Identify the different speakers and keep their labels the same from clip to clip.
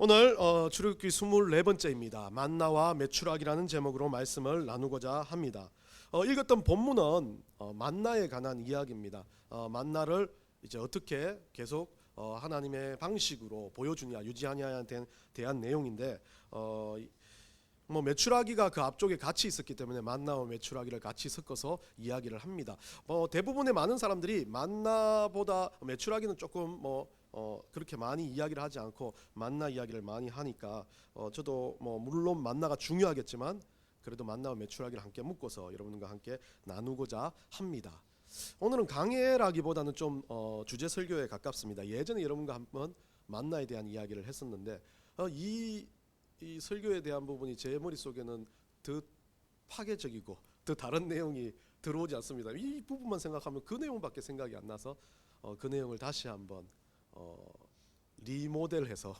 Speaker 1: 오늘 출애굽기 24번째입니다. 만나와 메추락이라는 제목으로 말씀을 나누고자 합니다. 읽었던 본문은 만나에 관한 이야기입니다. 만나를 이제 어떻게 계속 하나님의 방식으로 보여주냐, 유지하냐에 대한 내용인데, 메추라기가 그 앞쪽에 같이 있었기 때문에 만나와 메추라기를 같이 섞어서 이야기를 합니다. 대부분의 많은 사람들이 만나보다 메추라기는 조금 그렇게 많이 이야기를 하지 않고 만나 이야기를 많이 하니까 저도 물론 만나가 중요하겠지만 그래도 만나와 메추라기를 함께 묶어서 여러분과 함께 나누고자 합니다. 오늘은 강해라기보다는 좀 주제 설교에 가깝습니다. 예전에 여러분과 한번 만나에 대한 이야기를 했었는데 이 설교에 대한 부분이 제 머릿속에는 더 파괴적이고 더 다른 내용이 들어오지 않습니다. 이 부분만 생각하면 그 내용밖에 생각이 안 나서 그 내용을 다시 한번 리모델해서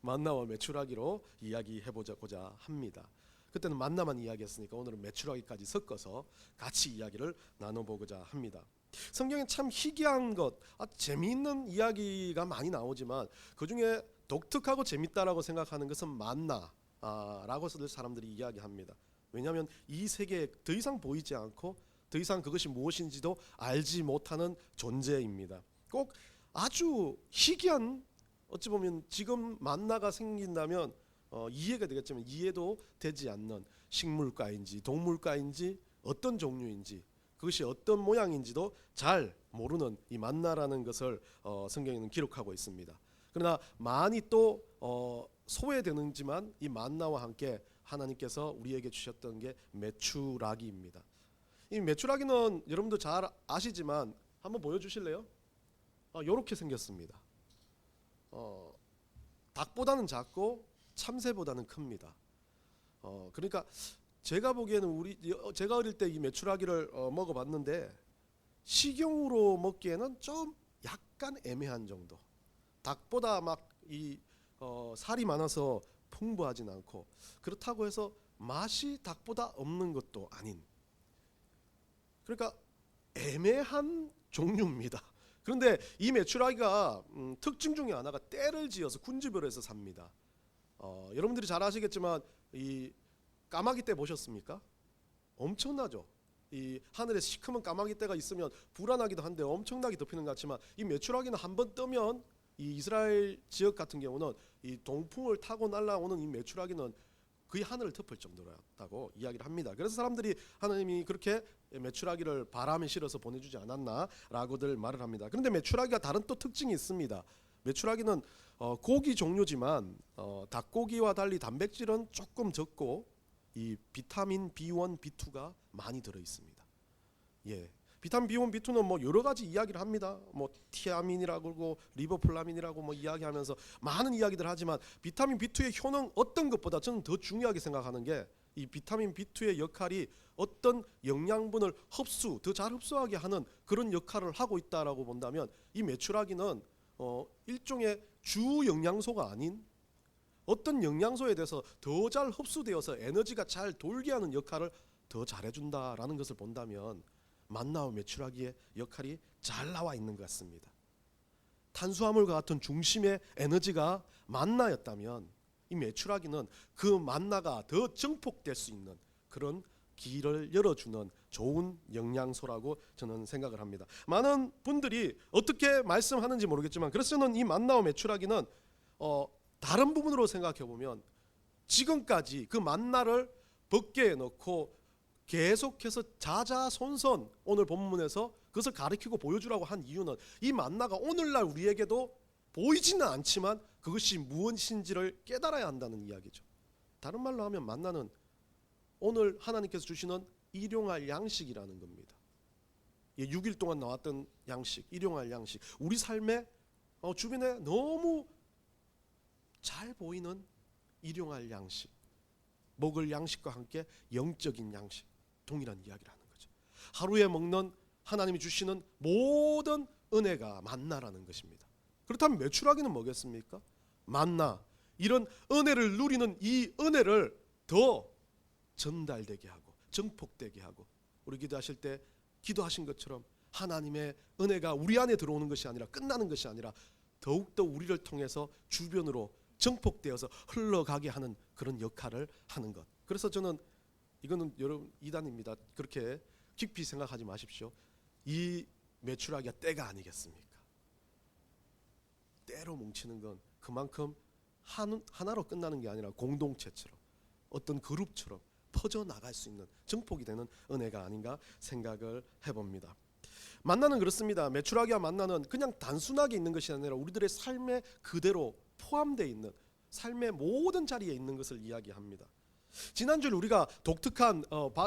Speaker 1: 만나와 메추라기로 이야기해보자고자 합니다. 그때는 만나만 이야기했으니까 오늘은 메추라기까지 섞어서 같이 이야기를 나눠보고자 합니다. 성경에 참 희귀한 것, 재미있는 이야기가 많이 나오지만 그 중에 독특하고 재밌다라고 생각하는 것은 만나라고 사람들이 이야기합니다. 왜냐하면 이 세계에 더 이상 보이지 않고 더 이상 그것이 무엇인지도 알지 못하는 존재입니다. 꼭 아주 희귀한, 어찌 보면 지금 만나가 생긴다면 이해가 되겠지만 이해도 되지 않는 식물과인지 동물과인지 어떤 종류인지 그것이 어떤 모양인지도 잘 모르는 이 만나라는 것을 성경에는 기록하고 있습니다. 그러나 많이 또 소외되는지만 이 만나와 함께 하나님께서 우리에게 주셨던 게 메추라기입니다. 이 메추라기는 여러분도 잘 아시지만 한번 보여주실래요? 이렇게 생겼습니다. 닭보다는 작고 참새보다는 큽니다. 그러니까 제가 보기에는 제가 어릴 때 이 메추라기를 먹어봤는데 식용으로 먹기에는 좀 약간 애매한 정도. 닭보다 막 살이 많아서 풍부하진 않고 그렇다고 해서 맛이 닭보다 없는 것도 아닌, 그러니까 애매한 종류입니다. 그런데 이 메추라기가 특징 중에 하나가 떼를 지어서 군주별에서 삽니다. 여러분들이 잘 아시겠지만 이 까마귀 떼 보셨습니까? 엄청나죠. 이 하늘에 시커먼 까마귀 떼가 있으면 불안하기도 한데 엄청나게 덮이는 것 같지만 이 메추라기는 한번 뜨면 이 이스라엘 지역 같은 경우는 이 동풍을 타고 날아오는 이 메추라기는 거의 하늘을 덮을 정도였다고 이야기를 합니다. 그래서 사람들이 하나님이 그렇게 메추라기를 바람에 실어서 보내주지 않았나라고들 말을 합니다. 그런데 메추라기가 다른 또 특징이 있습니다. 메추라기는 고기 종류지만 닭고기와 달리 단백질은 조금 적고 이 비타민 B1, B2가 많이 들어 있습니다. 예. 비타민 B1, B2는 여러 가지 이야기를 합니다. 티아민이라고 그러고 리보플라민이라고 이야기하면서 많은 이야기들 하지만 비타민 B2의 효능 어떤 것보다 저는 더 중요하게 생각하는 게 이 비타민 B2의 역할이 어떤 영양분을 더 잘 흡수하게 하는 그런 역할을 하고 있다라고 본다면 이 메추라기는 일종의 주 영양소가 아닌 어떤 영양소에 대해서 더 잘 흡수되어서 에너지가 잘 돌게 하는 역할을 더 잘해준다라는 것을 본다면 만나와 메추라기의 역할이 잘 나와 있는 것 같습니다. 탄수화물과 같은 중심의 에너지가 만나였다면 이 메추라기는 그 만나가 더 증폭될 수 있는 그런 길을 열어주는 좋은 영양소라고 저는 생각을 합니다. 많은 분들이 어떻게 말씀하는지 모르겠지만 그래서 저는 이 만나와 메추라기는 다른 부분으로 생각해 보면 지금까지 그 만나를 벗게 해놓고 계속해서 자자손손 오늘 본문에서 그것을 가르치고 보여주라고 한 이유는 이 만나가 오늘날 우리에게도 보이지는 않지만 그것이 무엇인지를 깨달아야 한다는 이야기죠. 다른 말로 하면 만나는 오늘 하나님께서 주시는 일용할 양식이라는 겁니다. 6일 동안 나왔던 양식, 일용할 양식, 우리 삶의 주변에 너무 잘 보이는 일용할 양식, 먹을 양식과 함께 영적인 양식, 동일한 이야기를 하는 거죠. 하루에 먹는 하나님이 주시는 모든 은혜가 만나라는 것입니다. 그렇다면 메추라기는 뭐겠습니까? 만나, 이런 은혜를 누리는 이 은혜를 더 전달되게 하고 증폭되게 하고, 우리 기도하실 때 기도하신 것처럼 하나님의 은혜가 우리 안에 들어오는 것이 아니라 끝나는 것이 아니라 더욱더 우리를 통해서 주변으로 정폭되어서 흘러가게 하는 그런 역할을 하는 것. 그래서 저는 이거는 여러분 이단입니다. 그렇게 깊이 생각하지 마십시오. 이 메추라기가 때가 아니겠습니까? 때로 뭉치는 건 그만큼 하나로 끝나는 게 아니라 공동체처럼 어떤 그룹처럼 퍼져나갈 수 있는 정폭이 되는 은혜가 아닌가 생각을 해봅니다. 만나는 그렇습니다. 메추라기와 만나는 그냥 단순하게 있는 것이 아니라 우리들의 삶에 그대로 포함되어 있는 삶의 모든 자리에 있는 것을 이야기합니다. 지난주에 우리가 독특한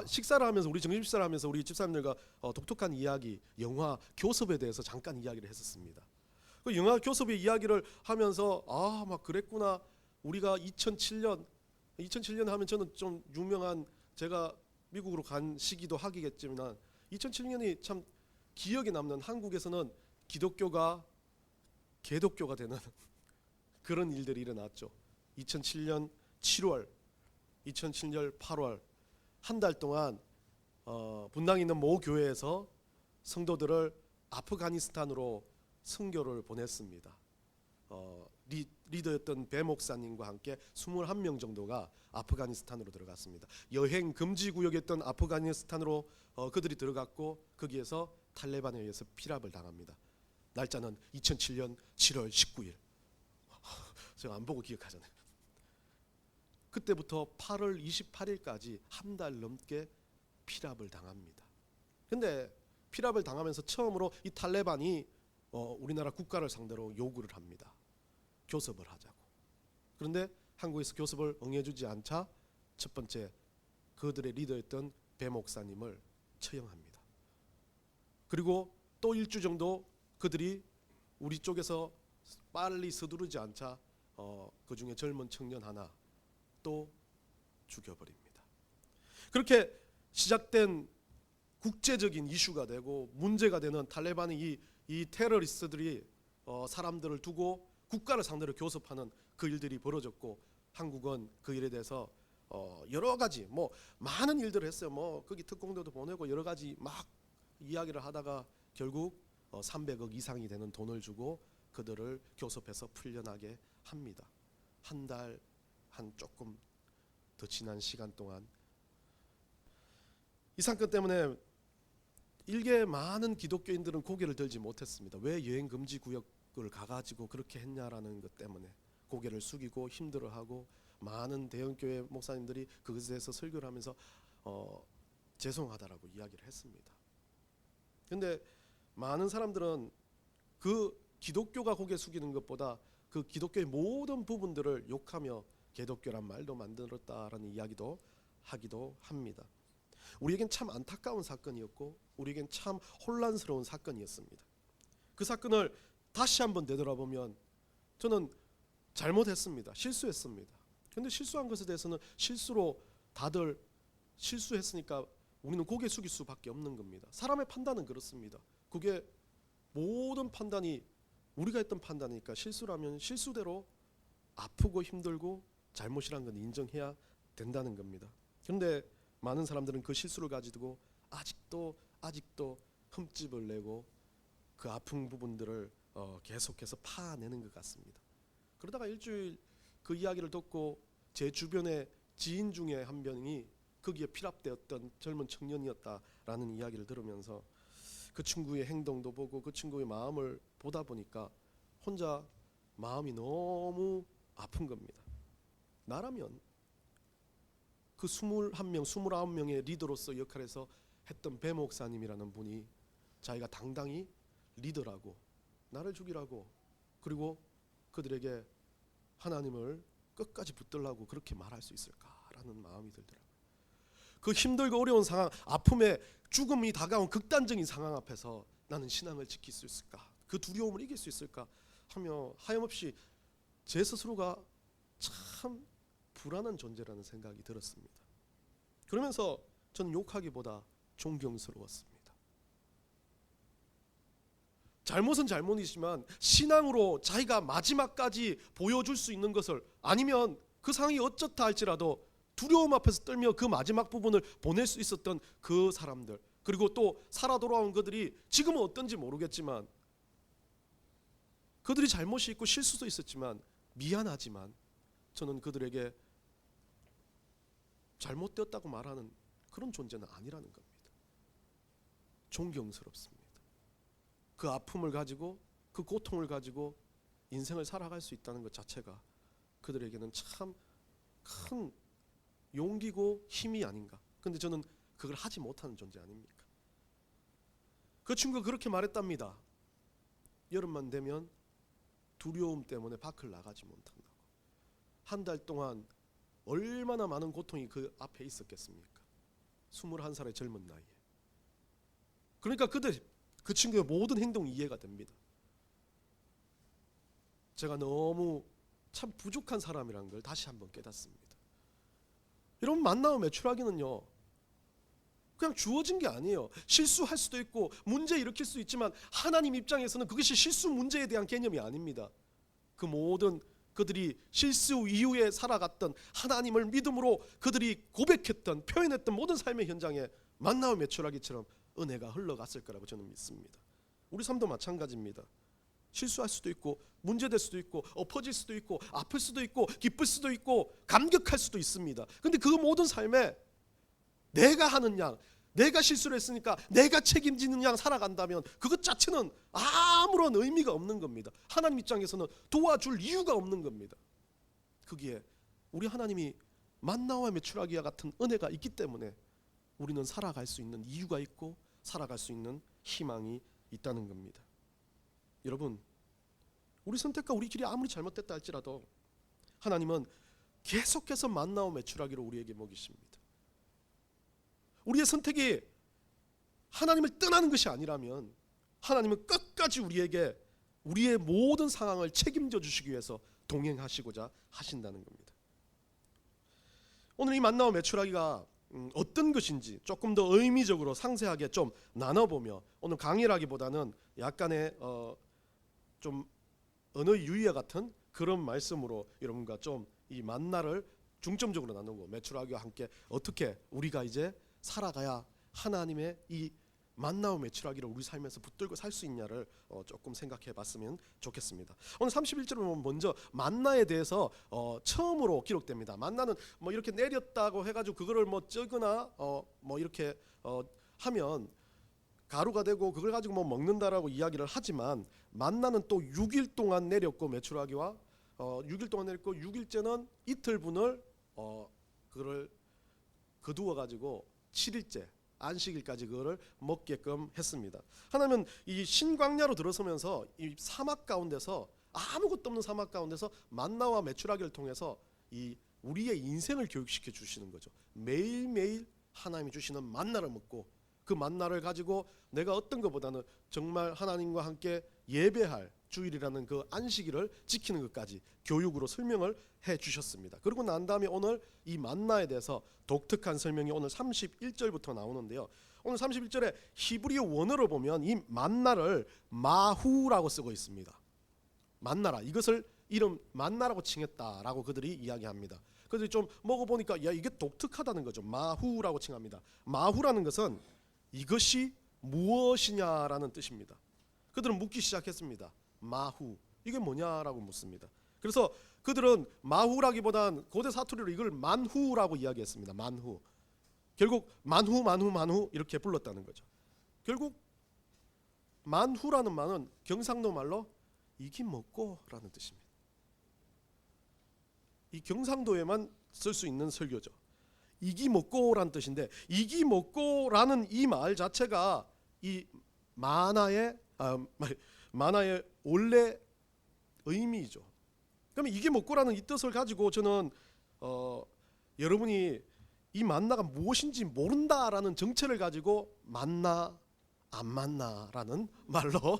Speaker 1: 식사를 하면서 우리 점심 식사를 하면서 우리 집사님들과 독특한 이야기, 영화 교섭에 대해서 잠깐 이야기를 했었습니다. 그 영화 교섭의 이야기를 하면서 막 그랬구나. 우리가 2007년 하면 저는 좀 유명한 제가 미국으로 간 시기도 하기겠지만 2007년이 참 기억에 남는 한국에서는 기독교가 개독교가 되는 그런 일들이 일어났죠. 2007년 7월, 2007년 8월 한 달 동안 분당 있는 모 교회에서 성도들을 아프가니스탄으로 선교를 보냈습니다. 리더였던 배 목사님과 함께 21명 정도가 아프가니스탄으로 들어갔습니다. 여행 금지 구역이었던 아프가니스탄으로 그들이 들어갔고 거기에서 탈레반에 의해서 피랍을 당합니다. 날짜는 2007년 7월 19일. 제가 안 보고 기억하잖아요. 그때부터 8월 28일까지 한 달 넘게 피랍을 당합니다. 근데 피랍을 당하면서 처음으로 이 탈레반이 우리나라 국가를 상대로 요구를 합니다. 교섭을 하자고. 그런데 한국에서 교섭을 응해주지 않자 첫 번째 그들의 리더였던 배 목사님을 처형합니다. 그리고 또 일주 정도 그들이 우리 쪽에서 빨리 서두르지 않자 그 중에 젊은 청년 하나 또 죽여버립니다. 그렇게 시작된 국제적인 이슈가 되고 문제가 되는 탈레반의 이 테러리스트들이 사람들을 두고 국가를 상대로 교섭하는 그 일들이 벌어졌고 한국은 그 일에 대해서 여러 가지 많은 일들을 했어요. 거기 특공대도 보내고 여러 가지 막 이야기를 하다가 결국 300억 이상이 되는 돈을 주고 그들을 교섭해서 풀려나게 합니다. 한 달 한 조금 더 지난 시간 동안 이 사건 때문에 일개 많은 기독교인들은 고개를 들지 못했습니다. 왜 여행 금지 구역을 가가지고 그렇게 했냐라는 것 때문에 고개를 숙이고 힘들어하고 많은 대형교회 목사님들이 그것에 대해서 설교를 하면서 죄송하다라고 이야기를 했습니다. 그런데 많은 사람들은 그 기독교가 고개 숙이는 것보다 그 기독교의 모든 부분들을 욕하며 개독교란 말도 만들었다라는 이야기도 하기도 합니다. 우리에겐 참 안타까운 사건이었고 우리에겐 참 혼란스러운 사건이었습니다. 그 사건을 다시 한번 되돌아보면 저는 잘못했습니다. 실수했습니다. 그런데 실수한 것에 대해서는 실수로 다들 실수했으니까 우리는 고개 숙일 수밖에 없는 겁니다. 사람의 판단은 그렇습니다. 그게 모든 판단이 우리가 했던 판단이니까 실수라면 실수대로 아프고 힘들고 잘못이란 건 인정해야 된다는 겁니다. 그런데 많은 사람들은 그 실수를 가지고 아직도 흠집을 내고 그 아픈 부분들을 계속해서 파내는 것 같습니다. 그러다가 일주일 그 이야기를 듣고 제 주변의 지인 중에 한 명이 거기에 피랍되었던 젊은 청년이었다라는 이야기를 들으면서 그 친구의 행동도 보고 그 친구의 마음을 보다 보니까 혼자 마음이 너무 아픈 겁니다. 나라면 그 21명, 29명의 리더로서 역할에서 했던 배 목사님이라는 분이 자기가 당당히 리더라고 나를 죽이라고 그리고 그들에게 하나님을 끝까지 붙들라고 그렇게 말할 수 있을까라는 마음이 들더라고요. 그 힘들고 어려운 상황, 아픔에 죽음이 다가온 극단적인 상황 앞에서 나는 신앙을 지킬 수 있을까? 그 두려움을 이길 수 있을까? 하며 하염없이 제 스스로가 참 불안한 존재라는 생각이 들었습니다. 그러면서 저는 욕하기보다 존경스러웠습니다. 잘못은 잘못이지만 신앙으로 자기가 마지막까지 보여줄 수 있는 것을 아니면 그 상황이 어쩌다 할지라도 두려움 앞에서 떨며 그 마지막 부분을 보낼 수 있었던 그 사람들 그리고 또 살아 돌아온 그들이 지금은 어떤지 모르겠지만 그들이 잘못이 있고 실수도 있었지만 미안하지만 저는 그들에게 잘못되었다고 말하는 그런 존재는 아니라는 겁니다. 존경스럽습니다. 그 아픔을 가지고 그 고통을 가지고 인생을 살아갈 수 있다는 것 자체가 그들에게는 참 큰 용기고 힘이 아닌가. 근데 저는 그걸 하지 못하는 존재 아닙니까? 그 친구가 그렇게 말했답니다. 여름만 되면 두려움 때문에 밖을 나가지 못한다고. 한 달 동안 얼마나 많은 고통이 그 앞에 있었겠습니까? 21살의 젊은 나이에. 그러니까 그 친구의 모든 행동이 이해가 됩니다. 제가 너무 참 부족한 사람이라는 걸 다시 한번 깨닫습니다. 여러분, 만나와 매출하기는요, 그냥 주어진 게 아니에요. 실수할 수도 있고 문제 일으킬 수 있지만 하나님 입장에서는 그것이 실수 문제에 대한 개념이 아닙니다. 그 모든 그들이 실수 이후에 살아갔던 하나님을 믿음으로 그들이 고백했던 표현했던 모든 삶의 현장에 만나와 매출하기처럼 은혜가 흘러갔을 거라고 저는 믿습니다. 우리 삶도 마찬가지입니다. 실수할 수도 있고 문제될 수도 있고 엎어질 수도 있고 아플 수도 있고 기쁠 수도 있고 감격할 수도 있습니다. 근데 그 모든 삶에 내가 하는 양, 내가 실수를 했으니까 내가 책임지는 양 살아간다면 그것 자체는 아무런 의미가 없는 겁니다. 하나님 입장에서는 도와줄 이유가 없는 겁니다. 거기에 우리 하나님이 만나와 매출하기와 같은 은혜가 있기 때문에 우리는 살아갈 수 있는 이유가 있고 살아갈 수 있는 희망이 있다는 겁니다. 여러분, 우리 선택과 우리 길이 아무리 잘못됐다 할지라도 하나님은 계속해서 만나와 매출하기로 우리에게 먹이십니다. 우리의 선택이 하나님을 떠나는 것이 아니라면 하나님은 끝까지 우리에게 우리의 모든 상황을 책임져 주시기 위해서 동행하시고자 하신다는 겁니다. 오늘 이 만나와 매출하기가 어떤 것인지 조금 더 의미적으로 상세하게 좀 나눠보며 오늘 강의라기보다는 약간의 좀 언어 유희와 같은 그런 말씀으로 여러분과 좀 이 만나를 중점적으로 나누고 매출하기와 함께 어떻게 우리가 이제 살아가야 하나님의 이 만나와 매출하기를 우리 삶에서 붙들고 살 수 있냐를 조금 생각해 봤으면 좋겠습니다. 오늘 31절을 보면 먼저 만나에 대해서 처음으로 기록됩니다. 만나는 뭐 이렇게 내렸다고 해가지고 그거를 뭐 쩌거나 뭐 이렇게 하면 가루가 되고 그걸 가지고 뭐 먹는다라고 이야기를 하지만 만나는 또 6일 동안 내렸고 매출하기와 6일 동안 내렸고 6일째는 이틀분을 그거를 거두어 가지고 7일째 안식일까지 그거를 먹게끔 했습니다. 하나님은 이 신광야로 들어서면서 이 사막 가운데서 아무것도 없는 사막 가운데서 만나와 매출하기를 통해서 이 우리의 인생을 교육시켜 주시는 거죠. 매일매일 하나님이 주시는 만나를 먹고 그 만나를 가지고 내가 어떤 것보다는 정말 하나님과 함께 예배할 주일이라는 그 안식일을 지키는 것까지 교육으로 설명을 해 주셨습니다. 그리고 난 다음에 오늘 이 만나에 대해서 독특한 설명이 오늘 31절부터 나오는데요. 오늘 31절에 히브리어 원어로 보면 이 만나를 마후라고 쓰고 있습니다. 만나라, 이것을 이름 만나라고 칭했다라고 그들이 이야기합니다. 그래서 좀 먹어보니까 야, 이게 독특하다는 거죠. 마후라고 칭합니다. 마후라는 것은 이것이 무엇이냐라는 뜻입니다. 그들은 묻기 시작했습니다. 마후, 이게 뭐냐라고 묻습니다. 그래서 그들은 마후라기보단 고대 사투리로 이걸 만후라고 이야기했습니다. 만후. 결국 만후 이렇게 불렀다는 거죠. 결국 만후라는 말은 경상도 말로 이기 먹고라는 뜻입니다. 이 경상도에만 쓸 수 있는 설교죠. 이기 먹고라는 뜻인데 이기 먹고라는 이 말 자체가 이 만화의 원래 의미죠. 그러면 이게 먹고라는 이 뜻을 가지고 저는 여러분이 이 만나가 무엇인지 모른다라는 정체를 가지고 만나 안 만나라는 말로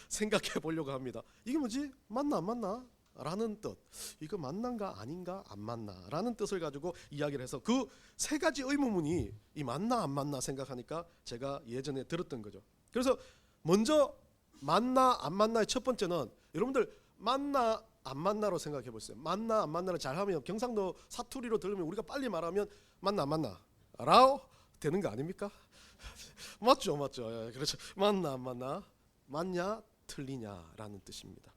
Speaker 1: 생각해 보려고 합니다. 이게 뭐지? 만나 안 만나? 라는 뜻. 이거 만난가 아닌가 안 만나라는 뜻을 가지고 이야기를 해서 그 세 가지 의문문이 이 만나 안 만나 생각하니까 제가 예전에 들었던 거죠. 그래서 먼저 만나 안 만나의 첫 번째는 여러분들 만나 안 만나로 생각해 보세요. 만나 안 만나를 잘하면 경상도 사투리로 들으면 우리가 빨리 말하면 만나 안 만나 라고 되는 거 아닙니까? 맞죠. 예, 그렇죠. 만나 안 만나, 맞냐 틀리냐라는 뜻입니다.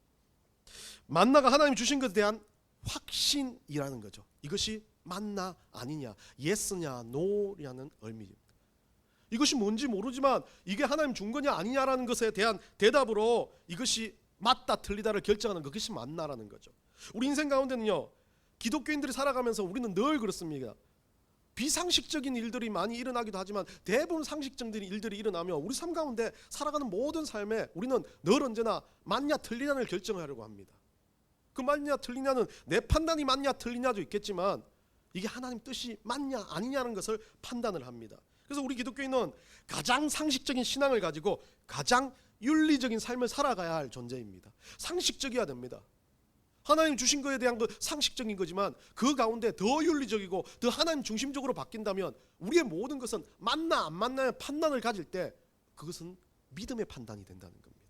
Speaker 1: 만나가 하나님 주신 것에 대한 확신이라는 거죠. 이것이 맞나 아니냐, 예스냐 노냐는 의미입니다. 이것이 뭔지 모르지만 이게 하나님 준 거냐 아니냐라는 것에 대한 대답으로 이것이 맞다 틀리다를 결정하는 그것이 맞나라는 거죠. 우리 인생 가운데는요, 기독교인들이 살아가면서 우리는 늘 그렇습니다. 비상식적인 일들이 많이 일어나기도 하지만 대부분 상식적인 일들이 일어나며 우리 삶 가운데 살아가는 모든 삶에 우리는 늘 언제나 맞냐 틀리냐를 결정하려고 합니다. 그 맞냐 틀리냐는 내 판단이 맞냐 틀리냐도 있겠지만 이게 하나님 뜻이 맞냐 아니냐는 것을 판단을 합니다. 그래서 우리 기독교인은 가장 상식적인 신앙을 가지고 가장 윤리적인 삶을 살아가야 할 존재입니다. 상식적이어야 됩니다. 하나님 주신 것에 대한 그 상식적인 거지만 그 가운데 더 윤리적이고 더 하나님 중심적으로 바뀐다면 우리의 모든 것은 맞나 안 맞나의 판단을 가질 때 그것은 믿음의 판단이 된다는 겁니다.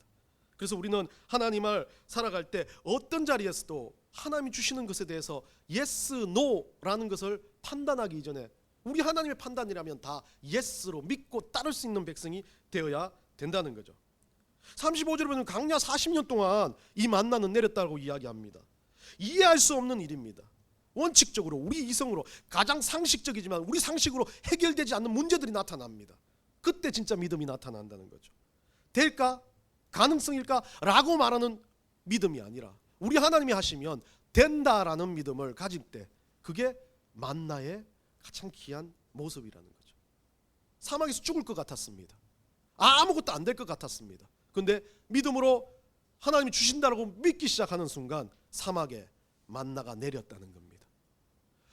Speaker 1: 그래서 우리는 하나님을 살아갈 때 어떤 자리에서도 하나님이 주시는 것에 대해서 yes, no라는 것을 판단하기 이전에 우리 하나님의 판단이라면 다 yes로 믿고 따를 수 있는 백성이 되어야 된다는 거죠. 35절에 보면 강야 40년 동안 이 만나는 내렸다고 이야기합니다. 이해할 수 없는 일입니다. 원칙적으로 우리 이성으로 가장 상식적이지만 우리 상식으로 해결되지 않는 문제들이 나타납니다. 그때 진짜 믿음이 나타난다는 거죠. 될까? 가능성일까? 라고 말하는 믿음이 아니라 우리 하나님이 하시면 된다라는 믿음을 가질 때 그게 만나의 가장 귀한 모습이라는 거죠. 사막에서 죽을 것 같았습니다. 아무것도 안 될 것 같았습니다. 근데 믿음으로 하나님이 주신다라고 믿기 시작하는 순간 사막에 만나가 내렸다는 겁니다.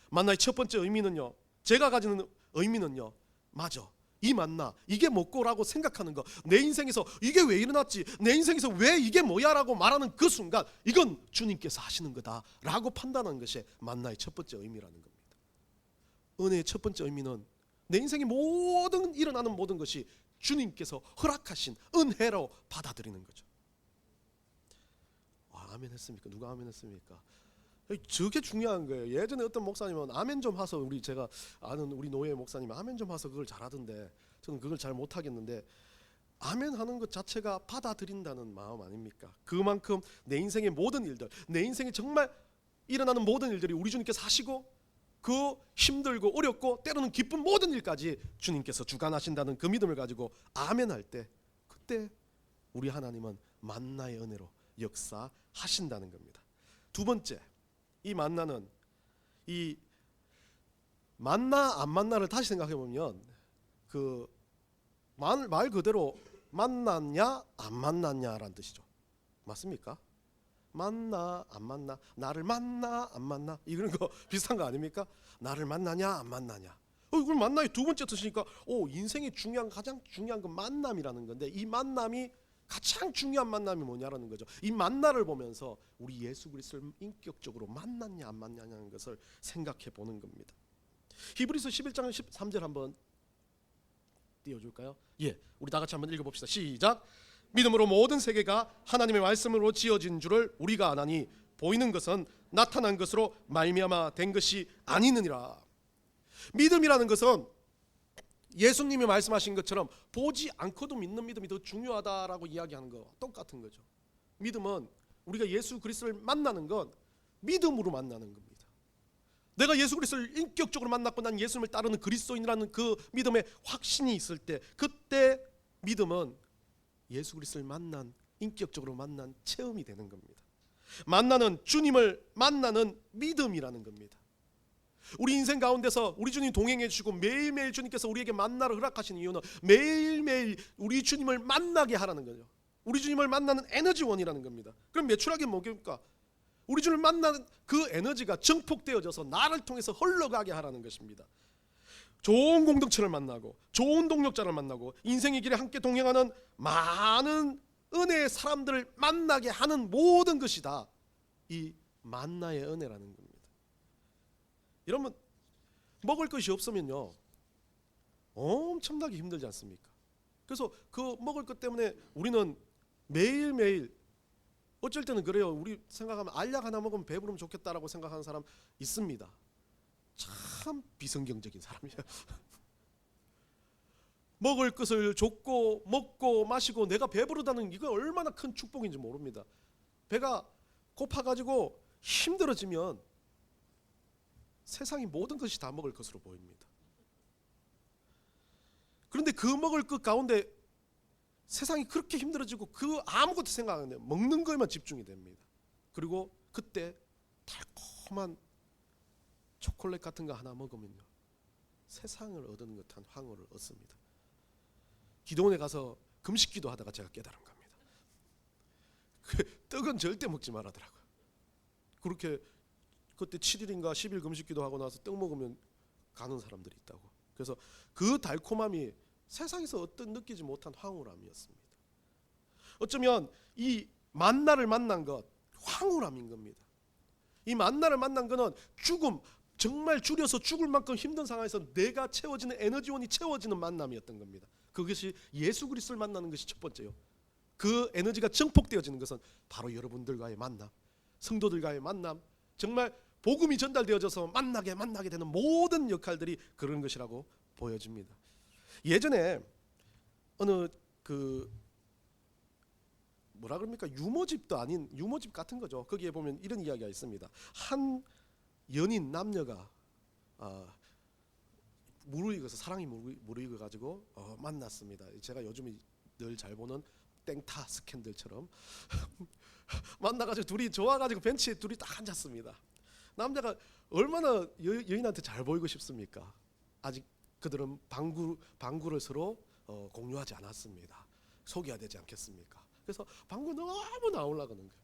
Speaker 1: 만나의 첫 번째 의미는요, 제가 가지는 의미는요, 맞아, 이 만나 이게 뭐고라고 생각하는 거, 내 인생에서 이게 왜 일어났지, 내 인생에서 왜 이게 뭐야 라고 말하는 그 순간 이건 주님께서 하시는 거다 라고 판단하는 것이 만나의 첫 번째 의미라는 겁니다. 은혜의 첫 번째 의미는 내 인생의 모든 일어나는 모든 것이 주님께서 허락하신 은혜로 받아들이는 거죠. 아멘 했습니까? 누가 아멘 했습니까? 저게 중요한 거예요. 예전에 어떤 목사님은 아멘 좀 하서, 제가 아는 우리 노예 목사님 아멘 좀 하서 그걸 잘하던데 저는 그걸 잘 못하겠는데, 아멘 하는 것 자체가 받아들인다는 마음 아닙니까? 그만큼 내 인생의 모든 일들, 내 인생에 정말 일어나는 모든 일들이 우리 주님께서 하시고 그 힘들고 어렵고 때로는 기쁜 모든 일까지 주님께서 주관하신다는 그 믿음을 가지고 아멘 할 때, 그때 우리 하나님은 만나의 은혜로 역사하신다는 겁니다. 두 번째, 이 만나는 이 만나 안 만나를 다시 생각해 보면 그 말 그대로 만났냐 안 만났냐라는 뜻이죠. 맞습니까? 만나 안 만나, 나를 만나 안 만나, 이런 거 비슷한 거 아닙니까? 나를 만나냐 안 만나냐. 그럼 만나의 두 번째 뜻이니까 인생의 가장 중요한 건 만남이라는 건데, 이 만남이 가장 중요한 만남이 뭐냐라는 거죠. 이 만나를 보면서 우리 예수 그리스도를 인격적으로 만났냐 안 만났냐는 것을 생각해 보는 겁니다. 히브리서 11장 13절 한번 띄워줄까요? 예, 우리 다 같이 한번 읽어봅시다. 시작. 믿음으로 모든 세계가 하나님의 말씀으로 지어진 줄을 우리가 아나니 보이는 것은 나타난 것으로 말미암아 된 것이 아니느니라. 믿음이라는 것은 예수님이 말씀하신 것처럼 보지 않고도 믿는 믿음이 더 중요하다라고 이야기하는 거 똑같은 거죠. 믿음은 우리가 예수 그리스도를 만나는 건 믿음으로 만나는 겁니다. 내가 예수 그리스도를 인격적으로 만났고 난 예수님을 따르는 그리스도인이라는 그 믿음의 확신이 있을 때, 그때 믿음은 예수 그리스도를 인격적으로 만난 체험이 되는 겁니다. 만나는 주님을 만나는 믿음이라는 겁니다. 우리 인생 가운데서 우리 주님 동행해 주시고 매일매일 주님께서 우리에게 만나를 허락하시는 이유는 매일매일 우리 주님을 만나게 하라는 거죠. 우리 주님을 만나는 에너지원이라는 겁니다. 그럼 매출하기 뭐겠습니까? 우리 주님을 만나는 그 에너지가 증폭되어져서 나를 통해서 흘러가게 하라는 것입니다. 좋은 공동체를 만나고 좋은 동력자를 만나고 인생의 길에 함께 동행하는 많은 은혜의 사람들을 만나게 하는 모든 것이 다 이 만나의 은혜라는 겁니다. 여러분, 먹을 것이 없으면요 엄청나게 힘들지 않습니까? 그래서 그 먹을 것 때문에 우리는 매일매일, 어쩔 때는 그래요. 우리 생각하면 알약 하나 먹으면 배부르면 좋겠다라고 생각하는 사람 있습니다. 참 비성경적인 사람이에요. 먹을 것을 줬고 먹고 마시고 내가 배부르다는 이거 얼마나 큰 축복인지 모릅니다. 배가 고파가지고 힘들어지면 세상이 모든 것이 다 먹을 것으로 보입니다. 그런데 그 먹을 것 가운데 세상이 그렇게 힘들어지고 그 아무것도 생각 안 해요. 먹는 거에만 집중이 됩니다. 그리고 그때 달콤한 초콜릿 같은 거 하나 먹으면요, 세상을 얻는 듯한 황홀을 얻습니다. 기도원에 가서 금식기도 하다가 제가 깨달은 겁니다. 그 떡은 절대 먹지 말라더라고요. 그렇게 그때 7일인가 10일 금식기도 하고 나서 떡 먹으면 가는 사람들이 있다고. 그래서 그 달콤함이 세상에서 어떤 느끼지 못한 황홀함이었습니다. 어쩌면 이 만나를 만난 것, 황홀함인 겁니다. 이 만나를 만난 것은 죽음, 정말 줄여서 죽을 만큼 힘든 상황에서 내가 채워지는 에너지원이 채워지는 만남이었던 겁니다. 그것이 예수 그리스도를 만나는 것이 첫 번째요. 그 에너지가 증폭되어지는 것은 바로 여러분들과의 만남, 성도들과의 만남, 정말 복음이 전달되어져서 만나게 되는 모든 역할들이 그런 것이라고 보여집니다. 예전에 어느 뭐라 그럽니까? 유모집도 아닌 유모집 같은 거죠. 거기에 보면 이런 이야기가 있습니다. 한 연인 남녀가 무르익어서 사랑이 무르익어 가지고 만났습니다. 제가 요즘에 늘 잘 보는 땡타 스캔들처럼 만나가지고 둘이 좋아가지고 벤치에 둘이 딱 앉았습니다. 남자가 얼마나 여인한테 잘 보이고 싶습니까? 아직 그들은 방구를 서로 공유하지 않았습니다. 속여야 되지 않겠습니까? 그래서 방구 너무 나오려고 하는 거예요.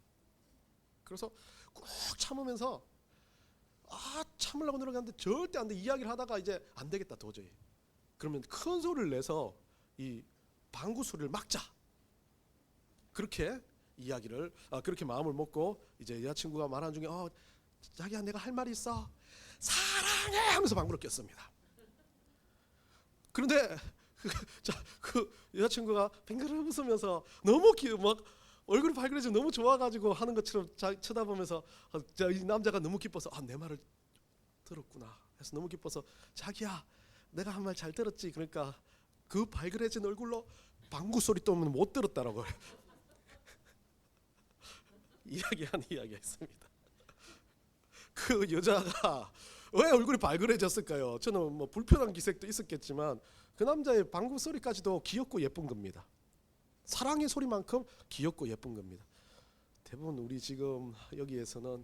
Speaker 1: 그래서 꾹 참으면서 참으려고 노력하는데 절대 안 돼. 이야기를 하다가 이제 안 되겠다 도저히. 그러면 큰 소리를 내서 이 방구 소리를 막자. 그렇게 이야기를 그렇게 마음을 먹고 이제 여자친구가 말하는 중에 자기야 내가 할 말이 있어. 사랑해 하면서 방구를 꼈습니다. 그런데 그 여자친구가 뱅그르 웃으면서 너무 막 얼굴이 발그레져 너무 좋아가지고 하는 것처럼 쳐다보면서 이 남자가 너무 기뻐서 내 말을 들었구나 해서 너무 기뻐서 자기야 내가 한 말 잘 들었지. 그러니까 그 발그레진 얼굴로 방구 소리 또는 못 들었다라고 이야기가 있습니다. 그 여자가 왜 얼굴이 발그레졌을까요? 저는 뭐 불편한 기색도 있었겠지만 그 남자의 방구 소리까지도 귀엽고 예쁜 겁니다. 사랑의 소리만큼 귀엽고 예쁜 겁니다. 대부분 우리 지금 여기에서는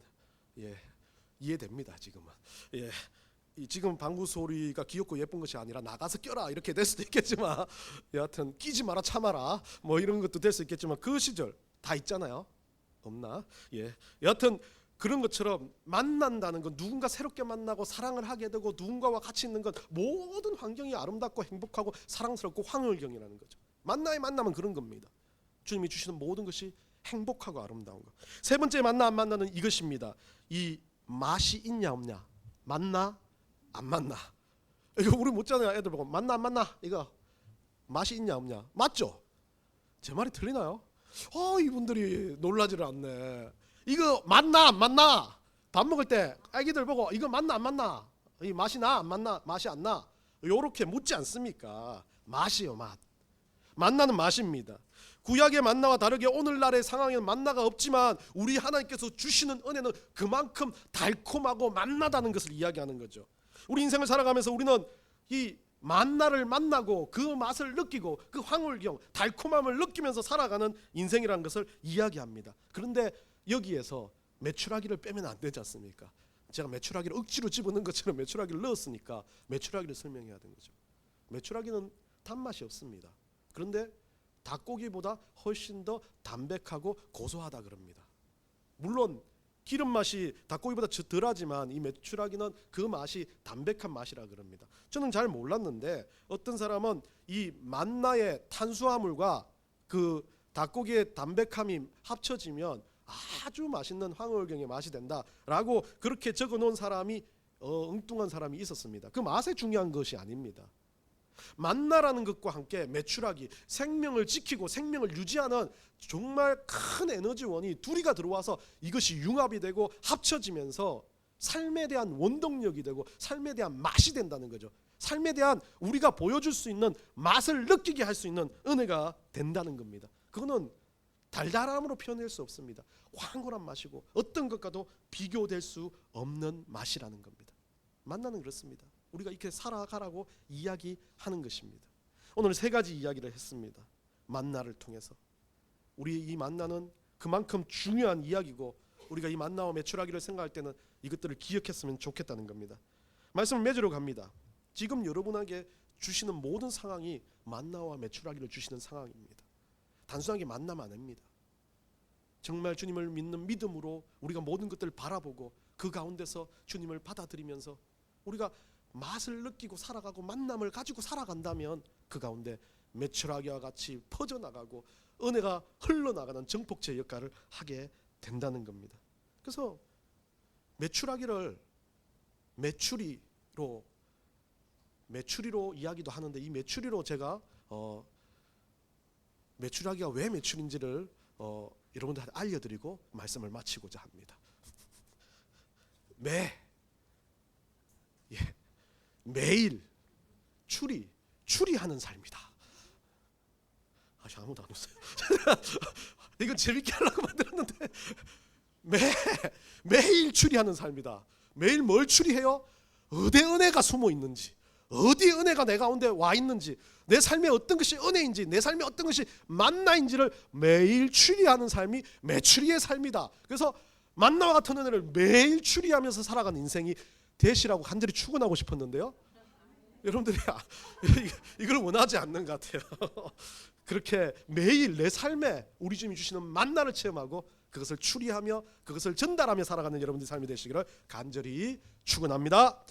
Speaker 1: 이해됩니다. 지금은 지금 방구 소리가 귀엽고 예쁜 것이 아니라 나가서 껴라 이렇게 될 수도 있겠지만 여하튼 끼지 마라 참아라 뭐 이런 것도 될 수 있겠지만 그 시절 다 있잖아요. 없나? 여하튼 그런 것처럼 만난다는 건 누군가 새롭게 만나고 사랑을 하게 되고 누군가와 같이 있는 것 모든 환경이 아름답고 행복하고 사랑스럽고 황홀경이라는 거죠. 만남은 그런 겁니다. 주님이 주시는 모든 것이 행복하고 아름다운 것. 세 번째 만나 안 만나는 이것입니다. 이 맛이 있냐 없냐. 만나 안 만나. 이거 우리 묻잖아요. 애들 보고 만나 안 만나. 이거 맛이 있냐 없냐. 맞죠? 제 말이 틀리나요? 이분들이 놀라지를 않네. 이거 맞나 안 맞나? 밥 먹을 때 아기들 보고 이거 맞나 안 맞나? 이 맛이 나 안 맞나? 맛이 안 나? 요렇게 묻지 않습니까? 맛이요 맛. 만나는 맛입니다. 구약의 만나와 다르게 오늘날의 상황에는 만나가 없지만 우리 하나님께서 주시는 은혜는 그만큼 달콤하고 맛나다는 것을 이야기하는 거죠. 우리 인생을 살아가면서 우리는 이 만나를 만나고 그 맛을 느끼고 그 황홀경, 달콤함을 느끼면서 살아가는 인생이라는 것을 이야기합니다. 그런데 여기에서 메추라기를 빼면 안 되지 않습니까? 제가 메추라기를 억지로 집어넣은 것처럼 메추라기를 넣었으니까 메추라기를 설명해야 되는 거죠. 메추라기는 단맛이 없습니다. 그런데 닭고기보다 훨씬 더 담백하고 고소하다 그럽니다. 물론 기름 맛이 닭고기보다 덜하지만 이 메추라기는 그 맛이 담백한 맛이라 그럽니다. 저는 잘 몰랐는데 어떤 사람은 이 만나의 탄수화물과 그 닭고기의 담백함이 합쳐지면 아주 맛있는 황홀경의 맛이 된다라고 그렇게 적어놓은 사람이 엉뚱한 사람이 있었습니다. 그 맛에 중요한 것이 아닙니다. 만나라는 것과 함께 메추라기, 생명을 지키고 생명을 유지하는 정말 큰 에너지원이 둘이가 들어와서 이것이 융합이 되고 합쳐지면서 삶에 대한 원동력이 되고 삶에 대한 맛이 된다는 거죠. 삶에 대한 우리가 보여줄 수 있는 맛을 느끼게 할 수 있는 은혜가 된다는 겁니다. 그거는 달달함으로 표현할 수 없습니다. 황홀한 맛이고 어떤 것과도 비교될 수 없는 맛이라는 겁니다. 만나는 그렇습니다. 우리가 이렇게 살아가라고 이야기하는 것입니다. 오늘 세 가지 이야기를 했습니다. 만나를 통해서 우리 이 만나는 그만큼 중요한 이야기고 우리가 이 만나와 매출하기를 생각할 때는 이것들을 기억했으면 좋겠다는 겁니다. 말씀을 맺으러 갑니다. 지금 여러분에게 주시는 모든 상황이 만나와 매출하기를 주시는 상황입니다. 단순하게 만나면 안 됩니다. 정말 주님을 믿는 믿음으로 우리가 모든 것들을 바라보고 그 가운데서 주님을 받아들이면서 우리가 맛을 느끼고 살아가고 만남을 가지고 살아간다면 그 가운데 매출하기와 같이 퍼져나가고 은혜가 흘러나가는 정복제 역할을 하게 된다는 겁니다. 그래서 매출하기를 매출이로 이야기도 하는데 이 매출이로 제가 매출하기가 왜 매출인지를 여러분들한테 알려드리고 말씀을 마치고자 합니다. 매일 추리하는 삶이다. 아무도 안 웃어요. 이건 재밌게 하려고 만들었는데 매일 추리하는 삶이다. 매일 뭘 추리해요? 어디 은혜가 숨어 있는지, 어디 은혜가 내 가운데 와 있는지, 내 삶에 어떤 것이 은혜인지, 내 삶에 어떤 것이 만나인지를 매일 추리하는 삶이 매추리의 삶이다. 그래서 만나와 같은 은혜를 매일 추리하면서 살아가는 인생이 되시라고 간절히 축원하고 싶었는데요. 여러분들이 이걸 원하지 않는 것 같아요. 그렇게 매일 내 삶에 우리 주님이 주시는 만나를 체험하고 그것을 추리하며 그것을 전달하며 살아가는 여러분들의 삶이 되시기를 간절히 축원합니다.